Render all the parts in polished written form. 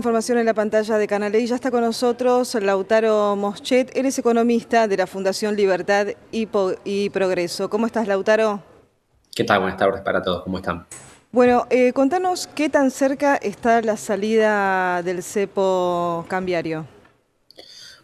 Información en la pantalla de Canaley. Ya está con nosotros Lautaro Moschet. Él es economista de la Fundación Libertad y Progreso. ¿Cómo estás, Lautaro? ¿Qué tal? Buenas tardes para todos, ¿cómo están? Bueno, contanos qué tan cerca está la salida del cepo cambiario.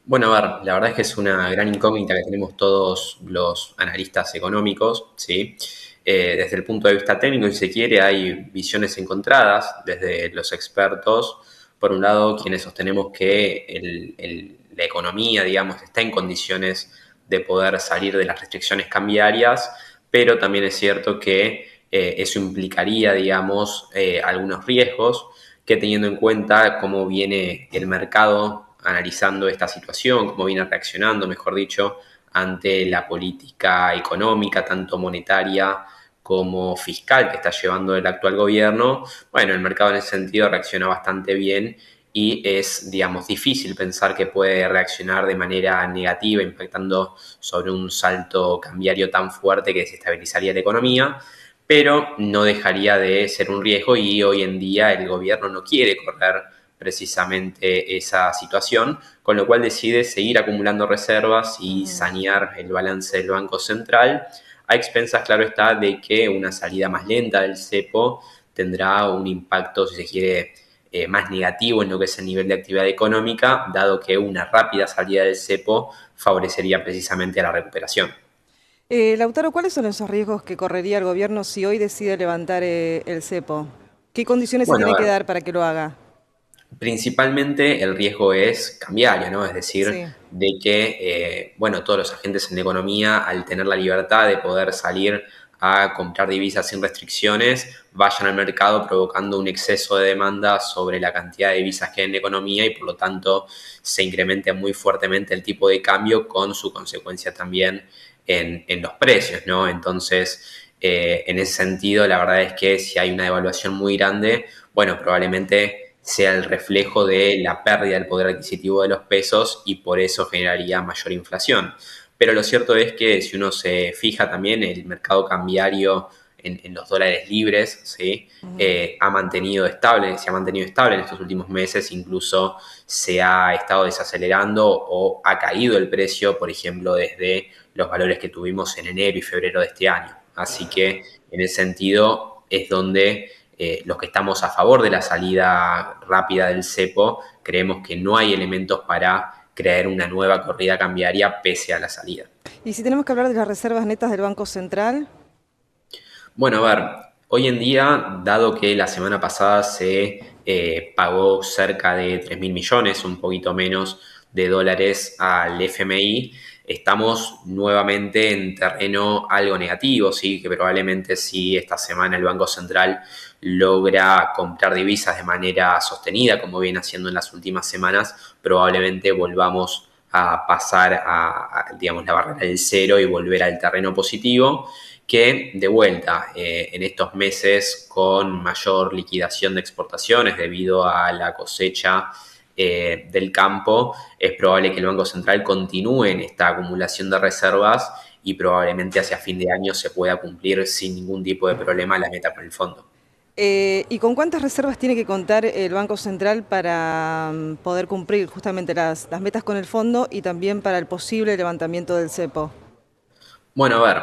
Bueno, a ver, la verdad es que es una gran incógnita que tenemos todos los analistas económicos, ¿sí? Desde el punto de vista técnico, si se quiere, hay visiones encontradas desde los expertos. Por un lado, quienes sostenemos que la economía, digamos, está en condiciones de poder salir de las restricciones cambiarias, pero también es cierto que eso implicaría, digamos, algunos riesgos que teniendo en cuenta cómo viene el mercado analizando esta situación, cómo viene reaccionando, mejor dicho, ante la política económica, tanto monetaria como fiscal que está llevando el actual gobierno, bueno, el mercado en ese sentido reacciona bastante bien y es, digamos, difícil pensar que puede reaccionar de manera negativa, impactando sobre un salto cambiario tan fuerte que desestabilizaría la economía, pero no dejaría de ser un riesgo y hoy en día el gobierno no quiere correr precisamente esa situación, con lo cual decide seguir acumulando reservas y Ujú. sanear el balance del Banco Central, a expensas, claro está, de que una salida más lenta del cepo tendrá un impacto, si se quiere, más negativo en lo que es el nivel de actividad económica, dado que una rápida salida del cepo favorecería precisamente a la recuperación. Lautaro, ¿cuáles son esos riesgos que correría el gobierno si hoy decide levantar el cepo? ¿Qué condiciones se Bueno, tienen a que ver, dar para que lo haga? principalmente el riesgo es cambiario, ¿no? Es decir, Sí. de que, bueno, todos los agentes en la economía, al tener la libertad de poder salir a comprar divisas sin restricciones, vayan al mercado provocando un exceso de demanda sobre la cantidad de divisas que hay en la economía y por lo tanto se incremente muy fuertemente el tipo de cambio con su consecuencia también en los precios, ¿no? Entonces, en ese sentido, la verdad es que si hay una devaluación muy grande, bueno, probablemente sea el reflejo de la pérdida del poder adquisitivo de los pesos y por eso generaría mayor inflación. Pero lo cierto es que si uno se fija también, el mercado cambiario en los dólares libres, ¿sí? Ujú. Se ha mantenido estable en estos últimos meses, incluso se ha estado desacelerando o ha caído el precio, por ejemplo, desde los valores que tuvimos en enero y febrero de este año. Así que en ese sentido es donde los que estamos a favor de la salida rápida del cepo creemos que no hay elementos para crear una nueva corrida cambiaria pese a la salida. Y si tenemos que hablar de las reservas netas del Banco Central. Bueno, a ver, hoy en día, dado que la semana pasada se pagó cerca de 3.000 millones, un poquito menos de dólares al FMI, estamos nuevamente en terreno algo negativo, ¿sí? Que probablemente si esta semana el Banco Central logra comprar divisas de manera sostenida, como viene haciendo en las últimas semanas, probablemente volvamos a pasar digamos, la barrera del cero y volver al terreno positivo que de vuelta en estos meses con mayor liquidación de exportaciones debido a la cosecha del campo, es probable que el Banco Central continúe en esta acumulación de reservas y probablemente hacia fin de año se pueda cumplir sin ningún tipo de problema la meta por el fondo. ¿Y con cuántas reservas tiene que contar el Banco Central para poder cumplir justamente las metas con el fondo y también para el posible levantamiento del cepo? Bueno, a ver,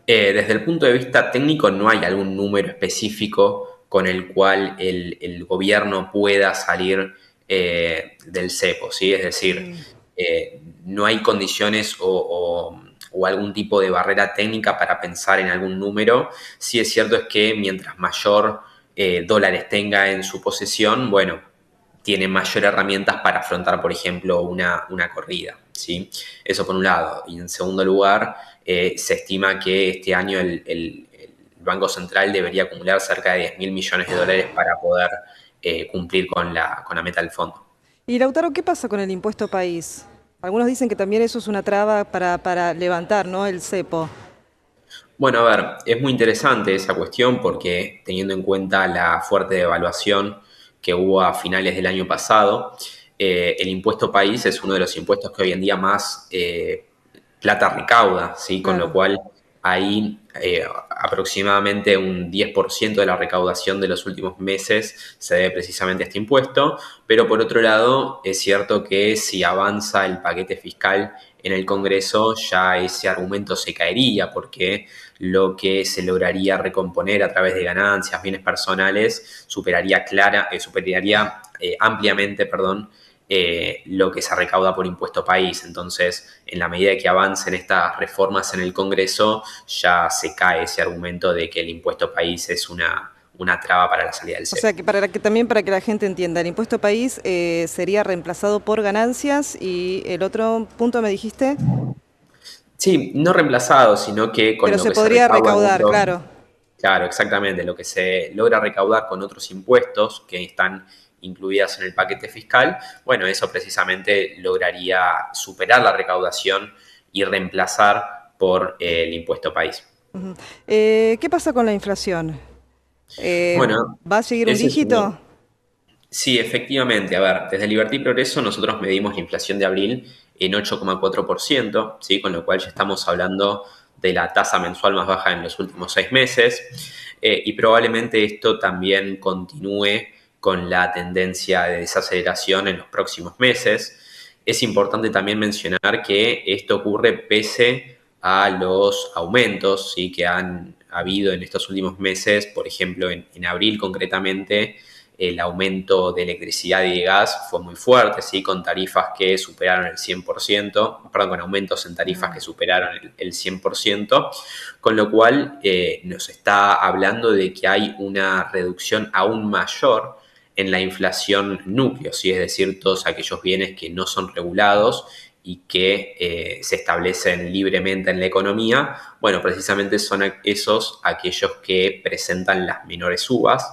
desde el punto de vista técnico no hay algún número específico con el cual el gobierno pueda salir del cepo, ¿sí? Es decir, Mm. no hay condiciones o algún tipo de barrera técnica para pensar en algún número. Sí es cierto es que mientras mayor dólares tenga en su posesión, bueno, tiene mayor herramientas para afrontar, por ejemplo, una corrida, ¿sí? Eso por un lado. Y en segundo lugar, se estima que este año el Banco Central debería acumular cerca de 10.000 millones de dólares para poder cumplir con la meta del fondo. Y Lautaro, ¿qué pasa con el impuesto país? Algunos dicen que también eso es una traba para levantar, ¿no? El cepo. Bueno, a ver, es muy interesante esa cuestión porque teniendo en cuenta la fuerte devaluación que hubo a finales del año pasado, el impuesto país es uno de los impuestos que hoy en día más plata recauda, ¿sí? Con lo Claro. cual ahí aproximadamente un 10% de la recaudación de los últimos meses se debe precisamente a este impuesto, pero por otro lado es cierto que si avanza el paquete fiscal en el Congreso, ya ese argumento se caería porque lo que se lograría recomponer a través de ganancias, bienes personales, superaría ampliamente, perdón, lo que se recauda por impuesto país. Entonces, en la medida que avancen estas reformas en el Congreso, ya se cae ese argumento de que el impuesto país es una traba para la salida del O sea, cepo. que también para que la gente entienda, el impuesto país sería reemplazado por ganancias y el otro punto me dijiste, Sí, no reemplazado, sino que con pero lo se que se podría recauda en recaudar, otros. claro. Claro, exactamente. Lo que se logra recaudar con otros impuestos que están incluidas en el paquete fiscal, bueno, eso precisamente lograría superar la recaudación y reemplazar por el impuesto país. Ujú. ¿Qué pasa con la inflación? Bueno, ¿Va a seguir un ese es uno. dígito? Sí, efectivamente. A ver, desde Libertad y Progreso nosotros medimos la inflación de abril en 8,4%, ¿sí? Con lo cual ya estamos hablando de la tasa mensual más baja en los últimos 6 meses. Y probablemente esto también continúe con la tendencia de desaceleración en los próximos meses. Es importante también mencionar que esto ocurre pese a los aumentos, ¿sí? Que han habido en estos últimos meses. Por ejemplo, en abril concretamente el aumento de electricidad y de gas fue muy fuerte, ¿sí? Con tarifas que superaron el 100%, perdón, con aumentos en tarifas que superaron el 100%, con lo cual nos está hablando de que hay una reducción aún mayor en la inflación núcleo, ¿sí? Es decir, todos aquellos bienes que no son regulados y que se establecen libremente en la economía, bueno, precisamente son esos aquellos que presentan las menores subas.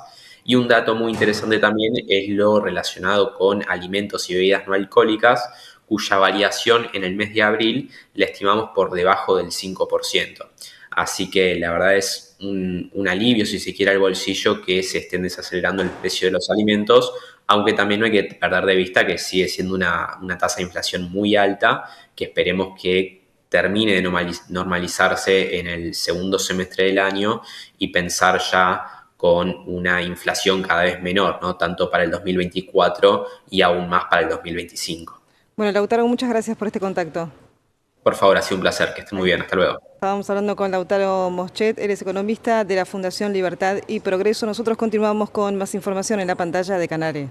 Y un dato muy interesante también es lo relacionado con alimentos y bebidas no alcohólicas, cuya variación en el mes de abril la estimamos por debajo del 5%. Así que la verdad es un alivio, si se quiere, al bolsillo que se estén desacelerando el precio de los alimentos, aunque también no hay que perder de vista que sigue siendo una tasa de inflación muy alta, que esperemos que termine de normalizarse en el segundo semestre del año y pensar ya con una inflación cada vez menor, ¿no? Tanto para el 2024 y aún más para el 2025. Bueno, Lautaro, muchas gracias por este contacto. Por favor, ha sido un placer, que esté muy Ahí bien, hasta luego. estábamos hablando con Lautaro Moschet, eres economista de la Fundación Libertad y Progreso. Nosotros continuamos con más información en la pantalla de Canal E.